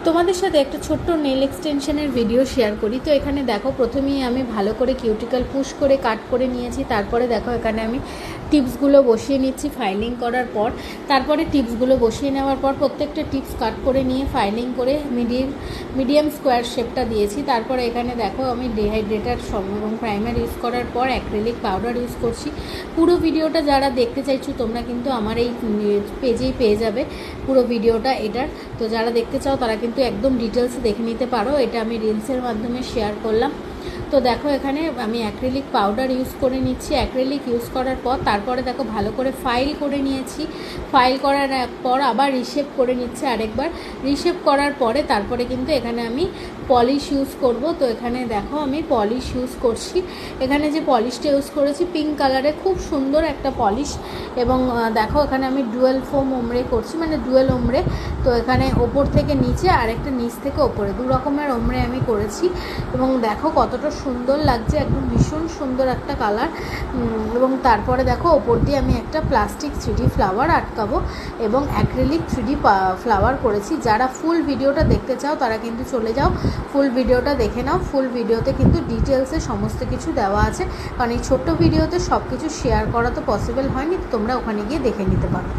তোমাদের সাথে একটা ছোট্ট নেল এক্সটেনশনের ভিডিও শেয়ার করি। তো এখানে দেখো প্রথমেই আমি ভালো করে কিউটিক্যাল পুশ করে কাট করে নিয়েছি। তারপরে দেখো এখানে আমি টিপসগুলো বসিয়ে নিচ্ছি ফাইলিং করার পর। তারপরে টিপসগুলো বসিয়ে নেওয়ার পর প্রত্যেকটা টিপস কাট করে নিয়ে ফাইলিং করে মিডিয়াম স্কোয়ার শেপটা দিয়েছি। তারপরে এখানে দেখো আমি ডিহাইড্রেটার এবং প্রাইমার ইউজ করার পর অ্যাক্রিলিক পাউডার ইউজ করছি। পুরো ভিডিওটা যারা দেখতে চাইছো তোমরা কিন্তু আমার এই পেজেই পেয়ে যাবে পুরো ভিডিওটা এটার। তো যারা দেখতে চাও তারা কিন্তু একদম ডিটেলসে দেখে নিতে পারো। এটা আমি রিলসের মাধ্যমে শেয়ার করলাম। তো দেখো এখানে আমি অ্যাক্রিলিক পাউডার ইউজ করে নিচ্ছি। অ্যাক্রিলিক ইউজ করার পর তারপরে দেখো ভালো করে ফাইল করে নিয়েছি। ফাইল করার পর আবার রিশেপ করে নিচ্ছে আরেকবার। রিশেপ করার পরে তারপরে কিন্তু এখানে আমি পলিশ ইউজ করব। তো এখানে দেখো আমি পলিশ ইউজ করছি। এখানে যে পলিশটা ইউজ করেছি পিঙ্ক কালারে, খুব সুন্দর একটা পলিশ। এবং দেখো এখানে আমি ডুয়েল ফোম ওমরে করছি, মানে ডুয়েল ওমরে। তো এখানে ওপর থেকে নিচে আর একটা নিচ থেকে ওপরে দু রকমের ওমরে আমি করেছি। এবং দেখো কতটা সুন্দর লাগছে, একদম ভীষণ সুন্দর একটা কালার। এবং তারপরে দেখো ওপর দিয়ে আমি একটা প্লাস্টিক 3D ফ্লাওয়ার আটকাবো এবং অ্যাক্রিলিক 3D ফ্লাওয়ার করেছি। যারা ফুল ভিডিওটা দেখতে চাও তারা কিন্তু চলে যাও, ফুল ভিডিওটা দেখে নাও। ফুল ভিডিওতে কিন্তু ডিটেলসে সমস্ত কিছু দেওয়া আছে, কারণ এই ছোট্ট ভিডিওতে সব কিছু শেয়ার করা তো পসিবল হয়নি। তোমরা ওখানে গিয়ে দেখে নিতে পারো।